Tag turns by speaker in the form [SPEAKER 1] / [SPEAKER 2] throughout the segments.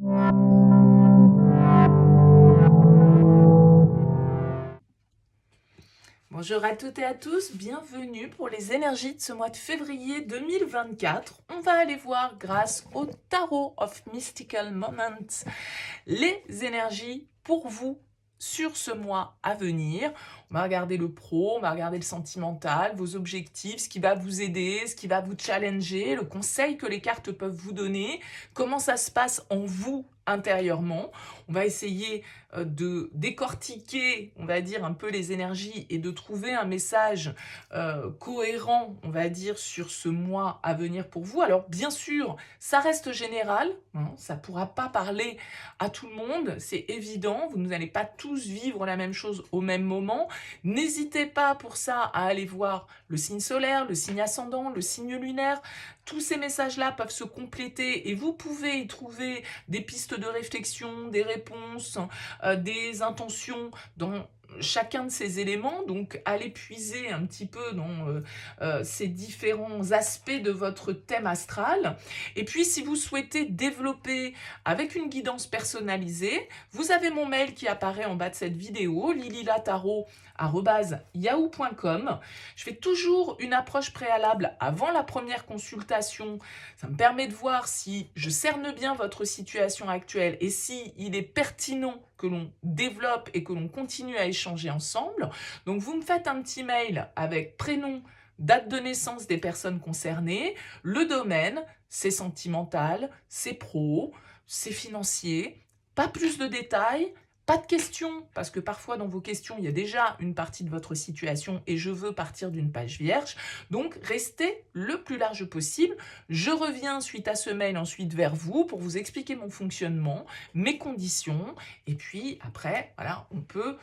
[SPEAKER 1] Bonjour à toutes et à tous, bienvenue pour les énergies de ce mois de février 2024. On va aller voir grâce au Tarot of Mystical Moments les énergies pour vous sur ce mois à venir. On va regarder le pro, on va regarder le sentimental, vos objectifs, ce qui va vous aider, ce qui va vous challenger, le conseil que les cartes peuvent vous donner, comment ça se passe en vous intérieurement. On va essayer de décortiquer, on va dire, un peu les énergies et de trouver un message cohérent, on va dire, sur ce mois à venir pour vous. Alors, bien sûr, ça reste général, hein, ça ne pourra pas parler à tout le monde, c'est évident, vous n'allez pas tous vivre la même chose au même moment. N'hésitez pas pour ça à aller voir le signe solaire, le signe ascendant, le signe lunaire. Tous ces messages-là peuvent se compléter et vous pouvez y trouver des pistes de réflexion, des réponses, des intentions dans chacun de ces éléments, donc allez puiser un petit peu dans ces différents aspects de votre thème astral. Et puis si vous souhaitez développer avec une guidance personnalisée, vous avez mon mail qui apparaît en bas de cette vidéo, lililataro@yahoo.com. Je fais toujours une approche préalable avant la première consultation. Ça me permet de voir si je cerne bien votre situation actuelle et si il est pertinent que l'on développe et que l'on continue à échanger ensemble. Donc vous me faites un petit mail avec prénom, date de naissance des personnes concernées, le domaine, c'est sentimental, c'est pro, c'est financier, pas plus de détails, pas de questions, parce que parfois dans vos questions, il y a déjà une partie de votre situation et je veux partir d'une page vierge. Donc restez le plus large possible. Je reviens suite à ce mail ensuite vers vous pour vous expliquer mon fonctionnement, mes conditions, et puis après, voilà, on peut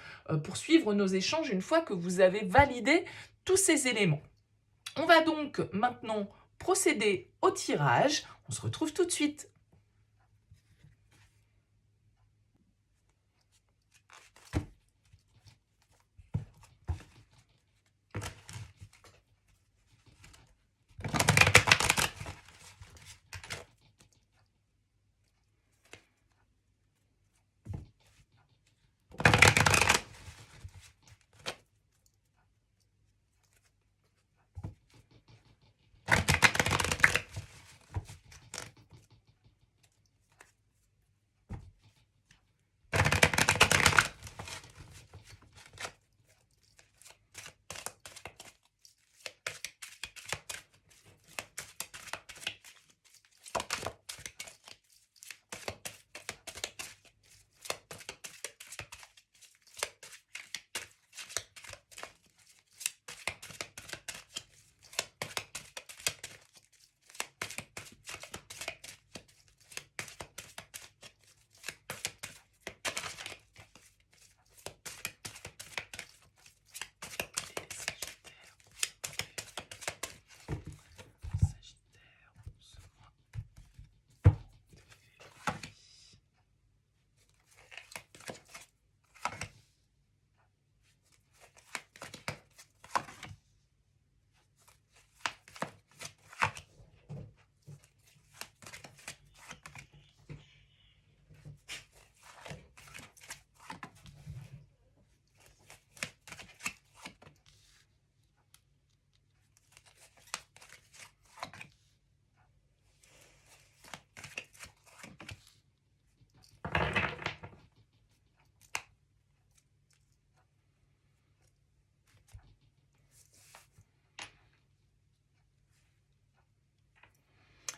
[SPEAKER 1] poursuivre nos échanges une fois que vous avez validé tous ces éléments. On va donc maintenant procéder au tirage. On se retrouve tout de suite.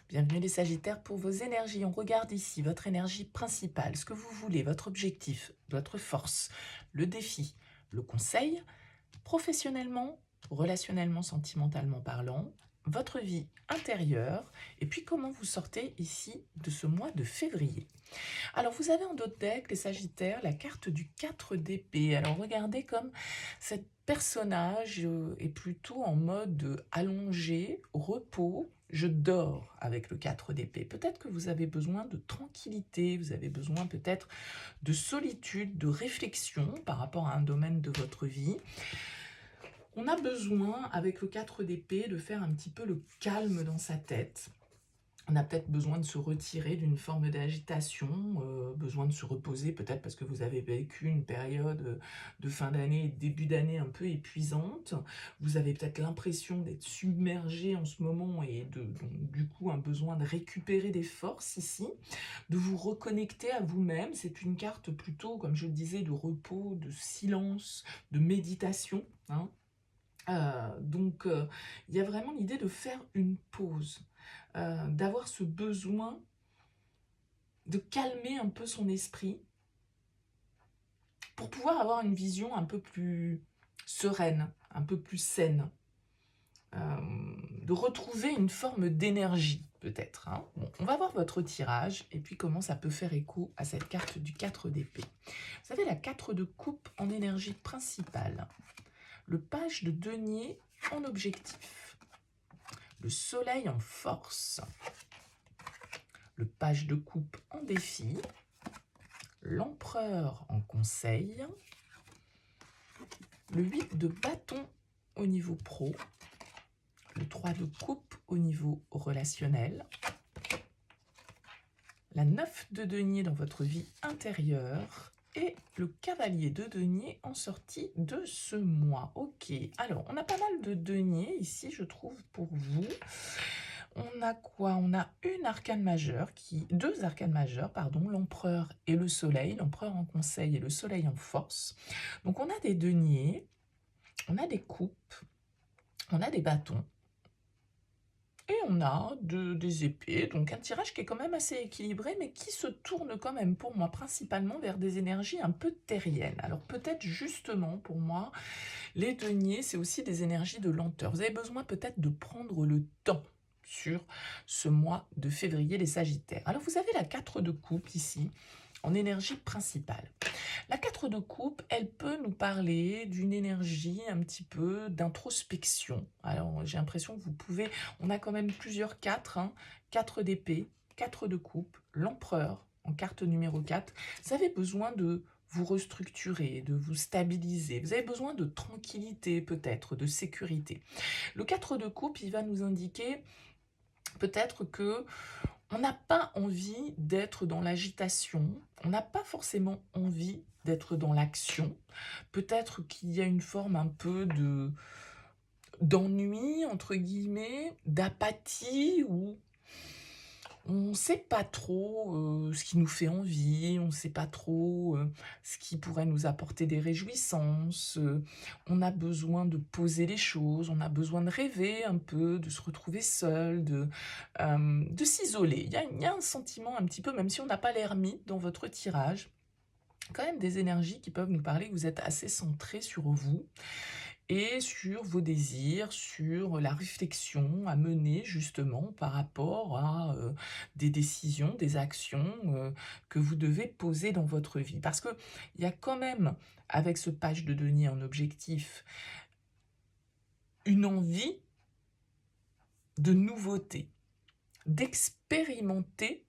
[SPEAKER 1] Bienvenue les Sagittaires pour vos énergies. On regarde ici votre énergie principale, ce que vous voulez, votre objectif, votre force, le défi, le conseil, professionnellement, relationnellement, sentimentalement parlant, votre vie intérieure, et puis comment vous sortez ici de ce mois de février. Alors vous avez en dos de deck, les Sagittaires, la carte du 4 d'épée. Alors regardez comme cet personnage est plutôt en mode allongé, repos. Je dors avec le 4 d'épée. Peut-être que vous avez besoin de tranquillité, vous avez besoin peut-être de solitude, de réflexion par rapport à un domaine de votre vie. On a besoin, avec le 4 d'épée, de faire un petit peu le calme dans sa tête. On a peut-être besoin de se retirer d'une forme d'agitation, besoin de se reposer peut-être parce que vous avez vécu une période de fin d'année, début d'année un peu épuisante. Vous avez peut-être l'impression d'être submergé en ce moment et donc, du coup un besoin de récupérer des forces ici, de vous reconnecter à vous-même. C'est une carte plutôt, comme je le disais, de repos, de silence, de méditation, hein. Donc, il y a vraiment l'idée de faire une pause, d'avoir ce besoin de calmer un peu son esprit pour pouvoir avoir une vision un peu plus sereine, un peu plus saine, de retrouver une forme d'énergie peut-être, hein. Bon, on va voir votre tirage et puis comment ça peut faire écho à cette carte du 4 d'épée. Vous avez la 4 de coupe en énergie principale, le page de denier en objectif, le soleil en force, le page de coupe en défi, l'empereur en conseil, le 8 de bâton au niveau pro, le 3 de coupe au niveau relationnel, la 9 de denier dans votre vie intérieure et le cavalier de denier en sortie de ce mois. Ok, alors on a pas mal de deniers ici, je trouve, pour vous. On a quoi? On a deux arcanes majeures, pardon, l'empereur et le soleil, l'empereur en conseil et le soleil en force. Donc on a des deniers, on a des coupes, on a des bâtons et on a des épées. Donc un tirage qui est quand même assez équilibré, mais qui se tourne quand même pour moi principalement vers des énergies un peu terriennes. Alors peut-être justement pour moi, les deniers, c'est aussi des énergies de lenteur. Vous avez besoin peut-être de prendre le temps sur ce mois de février, les Sagittaires. Alors vous avez la 4 de coupe ici, en énergie principale. La 4 de coupe, elle peut nous parler d'une énergie un petit peu d'introspection. Alors j'ai l'impression que vous pouvez, on a quand même plusieurs 4, hein, 4 d'épée, 4 de coupe, l'empereur en carte numéro 4. Vous avez besoin de vous restructurer, de vous stabiliser. Vous avez besoin de tranquillité peut-être, de sécurité. Le 4 de coupe, il va nous indiquer peut-être que on n'a pas envie d'être dans l'agitation, on n'a pas forcément envie d'être dans l'action. Peut-être qu'il y a une forme un peu d'ennui, entre guillemets, d'apathie, ou on ne sait pas trop ce qui nous fait envie, on ne sait pas trop ce qui pourrait nous apporter des réjouissances. On a besoin de poser les choses, on a besoin de rêver un peu, de se retrouver seul, de s'isoler. Il y a un sentiment un petit peu, même si on n'a pas l'ermite dans votre tirage, quand même des énergies qui peuvent nous parler que vous êtes assez centré sur vous et sur vos désirs, sur la réflexion à mener justement par rapport à des décisions, des actions que vous devez poser dans votre vie. Parce qu'il y a quand même, avec ce page de denier en objectif, une envie de nouveauté, d'expérimenter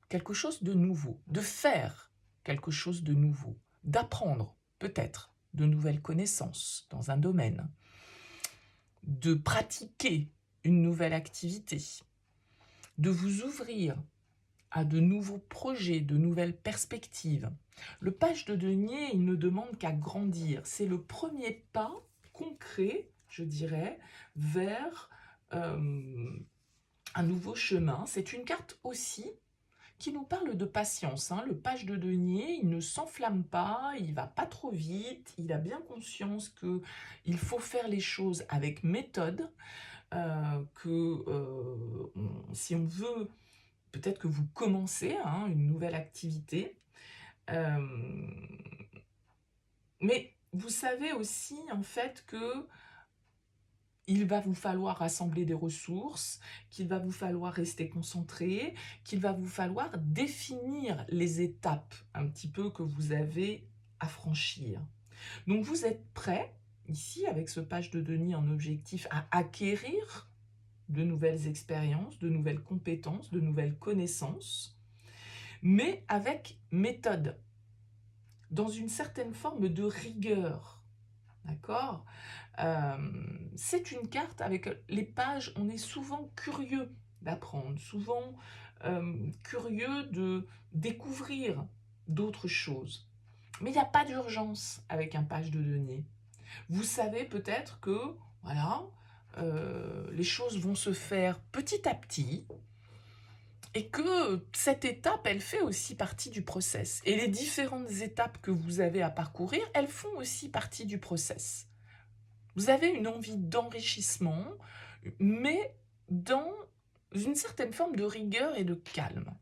[SPEAKER 1] quelque chose de nouveau, de faire quelque chose de nouveau, d'apprendre peut-être de nouvelles connaissances dans un domaine, de pratiquer une nouvelle activité, de vous ouvrir à de nouveaux projets, de nouvelles perspectives. Le page de denier, il ne demande qu'à grandir. C'est le premier pas concret, je dirais, vers un nouveau chemin. C'est une carte aussi qui nous parle de patience, hein. Le page de denier, il ne s'enflamme pas, il va pas trop vite, il a bien conscience qu'il faut faire les choses avec méthode, si on veut, peut-être que vous commencez hein, une nouvelle activité, mais vous savez aussi en fait que il va vous falloir rassembler des ressources, qu'il va vous falloir rester concentré, qu'il va vous falloir définir les étapes un petit peu que vous avez à franchir. Donc vous êtes prêt, ici, avec ce page de denier en objectif, à acquérir de nouvelles expériences, de nouvelles compétences, de nouvelles connaissances, mais avec méthode, dans une certaine forme de rigueur. D'accord ? C'est une carte avec les pages, on est souvent curieux d'apprendre, souvent curieux de découvrir d'autres choses. Mais il n'y a pas d'urgence avec un page de denier. Vous savez peut-être que, voilà, les choses vont se faire petit à petit, et que cette étape, elle fait aussi partie du process. Et les différentes étapes que vous avez à parcourir, elles font aussi partie du process. Vous avez une envie d'enrichissement, mais dans une certaine forme de rigueur et de calme.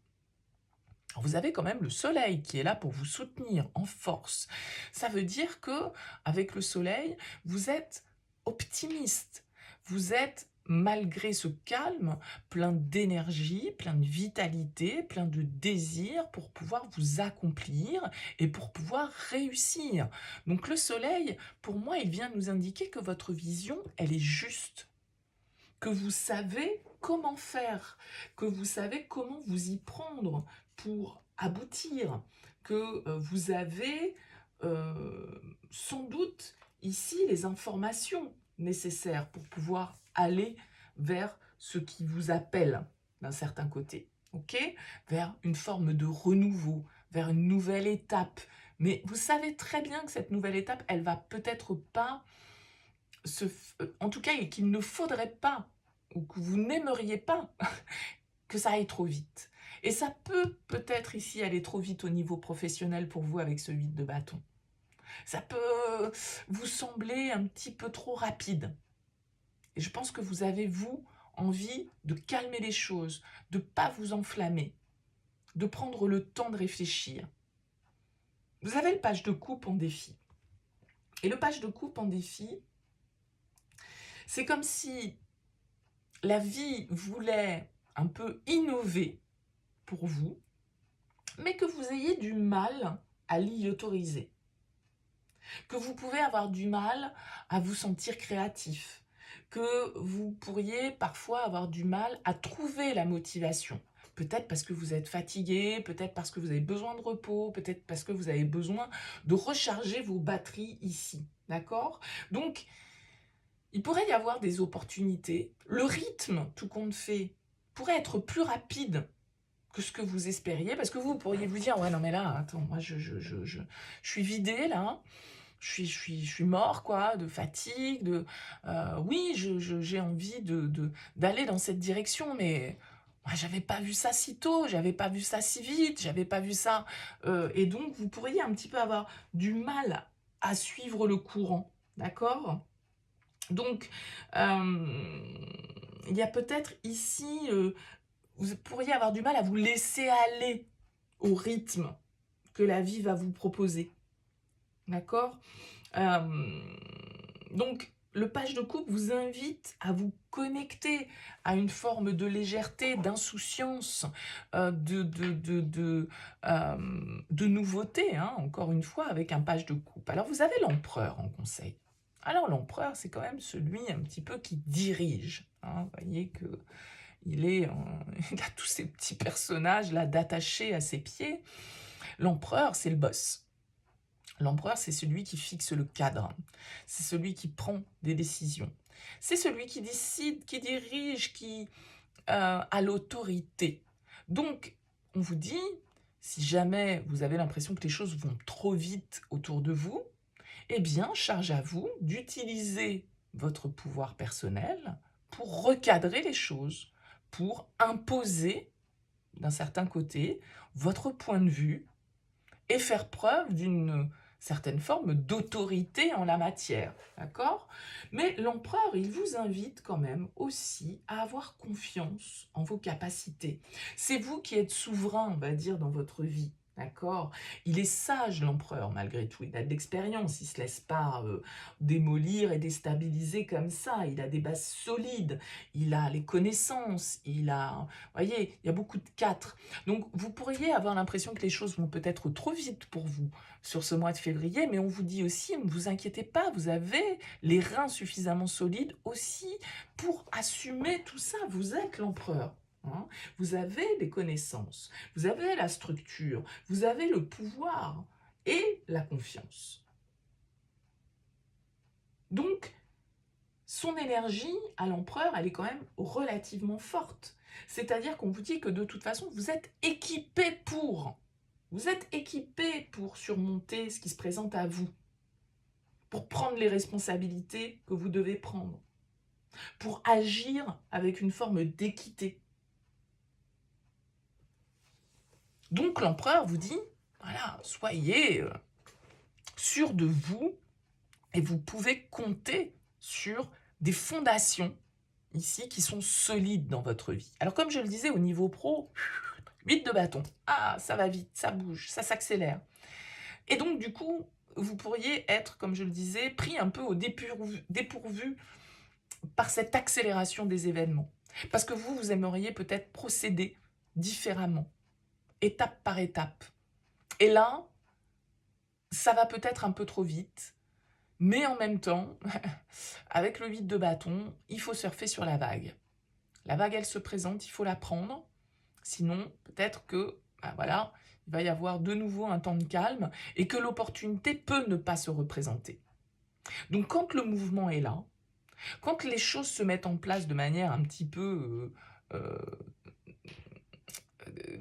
[SPEAKER 1] Alors vous avez quand même le soleil qui est là pour vous soutenir en force. Ça veut dire que avec le soleil, vous êtes optimiste. Vous êtes, malgré ce calme, plein d'énergie, plein de vitalité, plein de désir pour pouvoir vous accomplir et pour pouvoir réussir. Donc le soleil, pour moi, il vient nous indiquer que votre vision, elle est juste, que vous savez comment faire, que vous savez comment vous y prendre pour aboutir, que vous avez sans doute ici les informations nécessaires pour pouvoir aller vers ce qui vous appelle d'un certain côté, ok? Vers une forme de renouveau, vers une nouvelle étape. Mais vous savez très bien que cette nouvelle étape, elle va peut-être pas en tout cas, qu'il ne faudrait pas, ou que vous n'aimeriez pas, que ça aille trop vite. Et ça peut peut-être ici aller trop vite au niveau professionnel pour vous avec ce 8 de bâton. Ça peut vous sembler un petit peu trop rapide. Et je pense que vous avez, vous, envie de calmer les choses, de ne pas vous enflammer, de prendre le temps de réfléchir. Vous avez le page de coupe en défi. Et le page de coupe en défi, c'est comme si la vie voulait un peu innover pour vous, mais que vous ayez du mal à l'y autoriser. Que vous pouvez avoir du mal à vous sentir créatif. Que vous pourriez parfois avoir du mal à trouver la motivation. Peut-être parce que vous êtes fatigué, peut-être parce que vous avez besoin de repos, peut-être parce que vous avez besoin de recharger vos batteries ici. D'accord ? Donc, il pourrait y avoir des opportunités. Le rythme, tout compte fait, pourrait être plus rapide que ce que vous espériez, parce que vous pourriez vous dire, ouais, non mais là, attends, moi je suis vidé là, je suis mort quoi, de fatigue, oui, j'ai envie d'aller dans cette direction, mais moi j'avais pas vu ça si tôt, j'avais pas vu ça si vite, j'avais pas vu ça, et donc vous pourriez un petit peu avoir du mal à suivre le courant, d'accord ? Donc, il y a peut-être ici, vous pourriez avoir du mal à vous laisser aller au rythme que la vie va vous proposer. D'accord ? Donc, le page de coupe vous invite à vous connecter à une forme de légèreté, d'insouciance, de nouveauté, hein, encore une fois, avec un page de coupe. Alors, vous avez l'empereur en conseil. Alors, l'empereur, c'est quand même celui un petit peu qui dirige. Hein. Vous voyez que il a tous ces petits personnages là d'attachés à ses pieds. L'empereur, c'est le boss. L'empereur, c'est celui qui fixe le cadre. C'est celui qui prend des décisions. C'est celui qui décide, qui dirige, qui a l'autorité. Donc, on vous dit, si jamais vous avez l'impression que les choses vont trop vite autour de vous, eh bien, charge à vous d'utiliser votre pouvoir personnel pour recadrer les choses, pour imposer, d'un certain côté, votre point de vue et faire preuve d'une certaine forme d'autorité en la matière, d'accord ? Mais l'empereur, il vous invite quand même aussi à avoir confiance en vos capacités. C'est vous qui êtes souverain, on va dire, dans votre vie. D'accord ? Il est sage, l'empereur, malgré tout. Il a de l'expérience. Il ne se laisse pas démolir et déstabiliser comme ça. Il a des bases solides. Il a les connaissances. Il a... Vous voyez, il y a beaucoup de 4. Donc, vous pourriez avoir l'impression que les choses vont peut-être trop vite pour vous sur ce mois de février, mais on vous dit aussi, ne vous inquiétez pas, vous avez les reins suffisamment solides aussi pour assumer tout ça. Vous êtes l'empereur. Hein, vous avez des connaissances, vous avez la structure, vous avez le pouvoir et la confiance. Donc, son énergie à l'empereur, elle est quand même relativement forte. C'est-à-dire qu'on vous dit que de toute façon, vous êtes équipé pour. Vous êtes équipé pour surmonter ce qui se présente à vous, pour prendre les responsabilités que vous devez prendre, pour agir avec une forme d'équité. Donc l'empereur vous dit, voilà, soyez sûr de vous et vous pouvez compter sur des fondations ici qui sont solides dans votre vie. Alors comme je le disais au niveau pro, 8 de bâton, ah ça va vite, ça bouge, ça s'accélère. Et donc du coup, vous pourriez être, comme je le disais, pris un peu au dépourvu par cette accélération des événements. Parce que vous aimeriez peut-être procéder différemment, étape par étape. Et là, ça va peut-être un peu trop vite, mais en même temps, avec le 8 de bâton, il faut surfer sur la vague. La vague, elle se présente, il faut la prendre. Sinon, peut-être que, voilà, il va y avoir de nouveau un temps de calme et que l'opportunité peut ne pas se représenter. Donc, quand le mouvement est là, quand les choses se mettent en place de manière un petit peu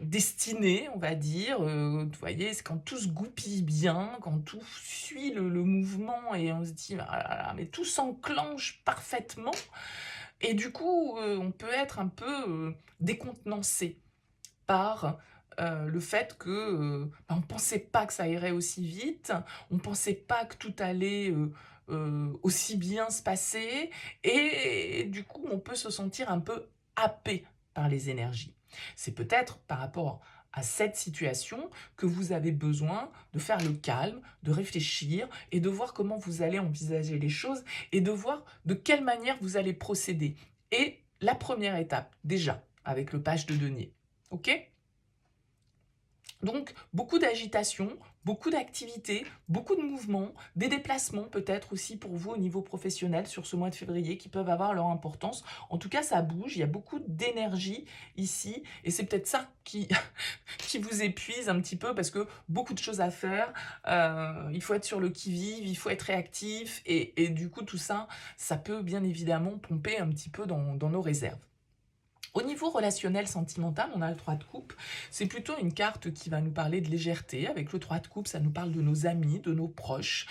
[SPEAKER 1] destinée, on va dire, vous voyez, c'est quand tout se goupille bien, quand tout suit le mouvement et on se dit, ah là là, mais tout s'enclenche parfaitement. Et du coup, on peut être un peu décontenancé par le fait que on ne pensait pas que ça irait aussi vite, on ne pensait pas que tout allait aussi bien se passer, et du coup, on peut se sentir un peu happé par les énergies. C'est peut-être par rapport à cette situation que vous avez besoin de faire le calme, de réfléchir et de voir comment vous allez envisager les choses et de voir de quelle manière vous allez procéder. Et la première étape, déjà, avec le page de denier. Ok ? Donc, beaucoup d'agitation, beaucoup d'activités, beaucoup de mouvements, des déplacements peut-être aussi pour vous au niveau professionnel sur ce mois de février qui peuvent avoir leur importance. En tout cas, ça bouge, il y a beaucoup d'énergie ici et c'est peut-être ça qui, qui vous épuise un petit peu parce que beaucoup de choses à faire, il faut être sur le qui-vive, il faut être réactif et du coup tout ça, ça peut bien évidemment pomper un petit peu dans nos réserves. Au niveau relationnel sentimental, on a le 3 de coupe. C'est plutôt une carte qui va nous parler de légèreté. Avec le 3 de coupe, ça nous parle de nos amis, de nos proches.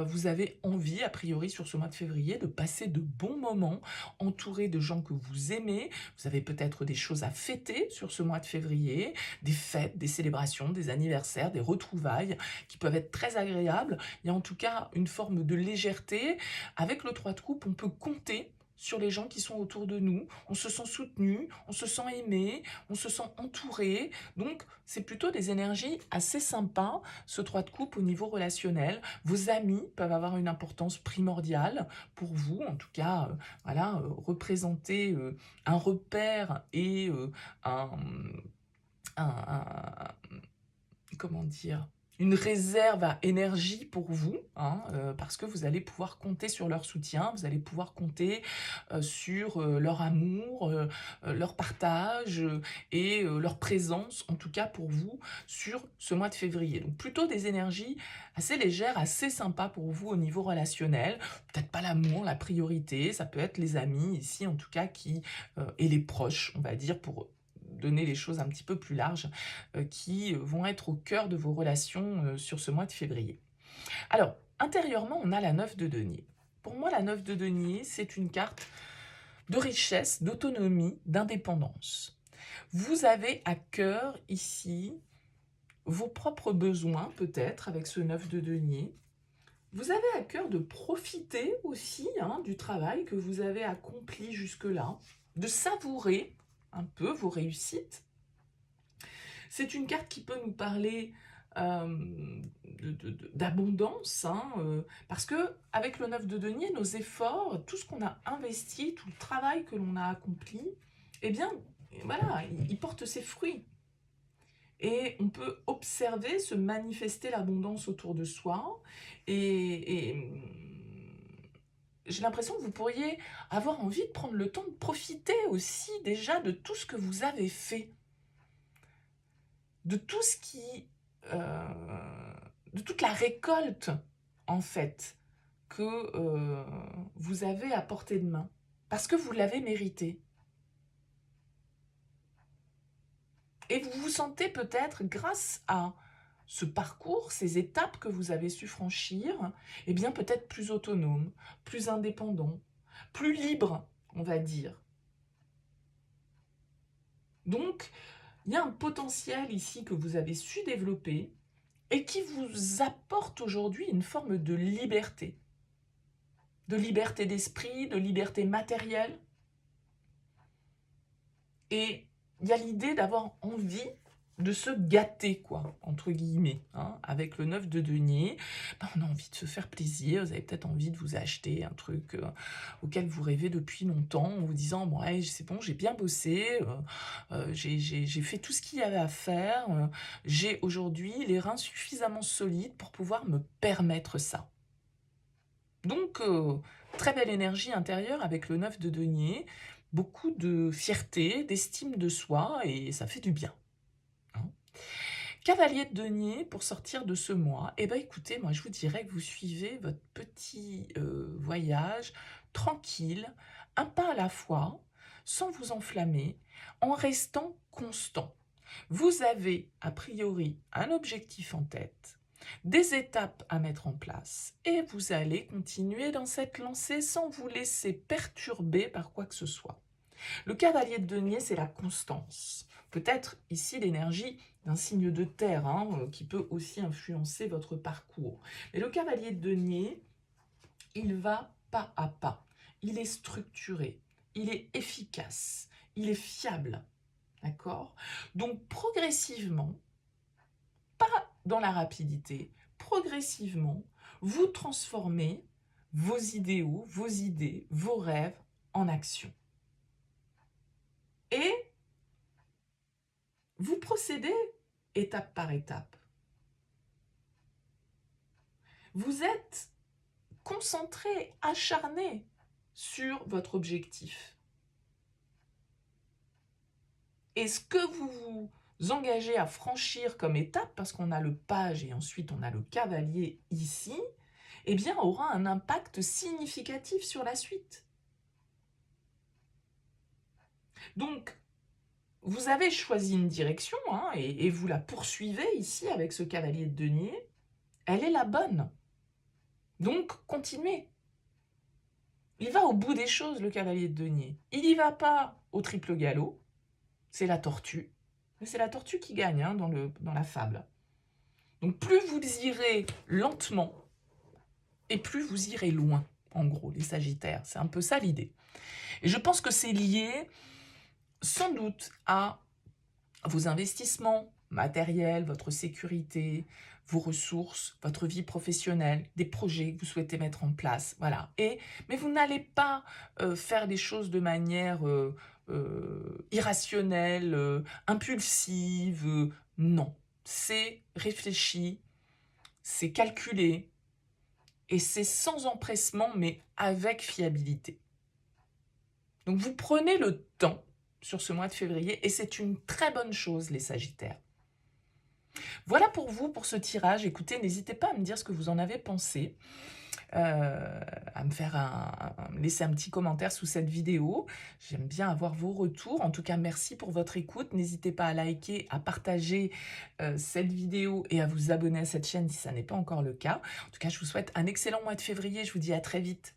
[SPEAKER 1] Vous avez envie, a priori, sur ce mois de février, de passer de bons moments, entouré de gens que vous aimez. Vous avez peut-être des choses à fêter sur ce mois de février, des fêtes, des célébrations, des anniversaires, des retrouvailles qui peuvent être très agréables. Il y a en tout cas une forme de légèreté. Avec le 3 de coupe, on peut compter sur les gens qui sont autour de nous, on se sent soutenu, on se sent aimé, on se sent entouré, donc c'est plutôt des énergies assez sympas, ce 3 de coupe au niveau relationnel. Vos amis peuvent avoir une importance primordiale pour vous, en tout cas, voilà, représenter un repère et un, comment dire, une réserve à énergie pour vous, hein, parce que vous allez pouvoir compter sur leur soutien, vous allez pouvoir compter sur leur amour, leur partage et leur présence, en tout cas pour vous, sur ce mois de février. Donc plutôt des énergies assez légères, assez sympas pour vous au niveau relationnel. Peut-être pas l'amour, la priorité, ça peut être les amis ici, en tout cas, qui et les proches, on va dire, pour donner les choses un petit peu plus larges, qui vont être au cœur de vos relations sur ce mois de février. Alors, intérieurement, on a la 9 de denier. Pour moi, la 9 de denier, c'est une carte de richesse, d'autonomie, d'indépendance. Vous avez à cœur ici vos propres besoins, peut-être, avec ce 9 de denier. Vous avez à cœur de profiter aussi du travail que vous avez accompli jusque-là, de savourer un peu vos réussites. C'est une carte qui peut nous parler d'abondance, parce que avec le 9 de denier, nos efforts, tout ce qu'on a investi, tout le travail que l'on a accompli, eh bien, voilà, il porte ses fruits. Et on peut observer se manifester l'abondance autour de soi. Et j'ai l'impression que vous pourriez avoir envie de prendre le temps de profiter aussi déjà de tout ce que vous avez fait. De tout ce qui... de toute la récolte, en fait, que vous avez à portée de main. Parce que vous l'avez mérité. Et vous vous sentez peut-être, grâce à ce parcours, ces étapes que vous avez su franchir, eh bien peut-être plus autonome, plus indépendant, plus libre, on va dire. Donc, il y a un potentiel ici que vous avez su développer et qui vous apporte aujourd'hui une forme de liberté d'esprit, de liberté matérielle. Et il y a l'idée d'avoir envie de se gâter, quoi, entre guillemets, hein. Avec le 9 de denier, ben, on a envie de se faire plaisir, vous avez peut-être envie de vous acheter un truc auquel vous rêvez depuis longtemps, en vous disant, bon, ouais, c'est bon, j'ai bien bossé, j'ai fait tout ce qu'il y avait à faire, j'ai aujourd'hui les reins suffisamment solides pour pouvoir me permettre ça. Donc, très belle énergie intérieure avec le 9 de denier, beaucoup de fierté, d'estime de soi, et ça fait du bien. Hein. Cavalier de denier, pour sortir de ce mois, eh ben écoutez, moi je vous dirais que vous suivez votre petit voyage tranquille, un pas à la fois, sans vous enflammer, en restant constant. Vous avez a priori un objectif en tête, des étapes à mettre en place, et vous allez continuer dans cette lancée sans vous laisser perturber par quoi que ce soit. Le cavalier de denier, c'est la constance. Peut-être ici l'énergie d'un signe de terre, hein, qui peut aussi influencer votre parcours. Mais le cavalier de denier, il va pas à pas. Il est structuré, il est efficace, il est fiable. D'accord? Donc progressivement, pas dans la rapidité, progressivement, vous transformez vos idéaux, vos idées, vos rêves en action. Et vous procédez étape par étape. Vous êtes concentré, acharné sur votre objectif. Et ce que vous vous engagez à franchir comme étape, parce qu'on a le page et ensuite on a le cavalier ici, eh bien aura un impact significatif sur la suite. Donc, vous avez choisi une direction, hein, et vous la poursuivez ici avec ce cavalier de denier. Elle est la bonne. Donc, continuez. Il va au bout des choses, le cavalier de denier. Il n'y va pas au triple galop. C'est la tortue. Mais c'est la tortue qui gagne, hein, dans la fable. Donc, plus vous irez lentement, et plus vous irez loin, en gros, les Sagittaires. C'est un peu ça l'idée. Et je pense que c'est lié sans doute à vos investissements matériels, votre sécurité, vos ressources, votre vie professionnelle, des projets que vous souhaitez mettre en place, voilà. Mais vous n'allez pas faire les choses de manière irrationnelle, impulsive, non. C'est réfléchi, c'est calculé, et c'est sans empressement, mais avec fiabilité. Donc vous prenez le temps sur ce mois de février, et c'est une très bonne chose, les Sagittaires. Voilà pour vous, pour ce tirage. Écoutez, n'hésitez pas à me dire ce que vous en avez pensé, à me laisser un petit commentaire sous cette vidéo. J'aime bien avoir vos retours. En tout cas, merci pour votre écoute. N'hésitez pas à liker, à partager cette vidéo et à vous abonner à cette chaîne si ça n'est pas encore le cas. En tout cas, je vous souhaite un excellent mois de février. Je vous dis à très vite.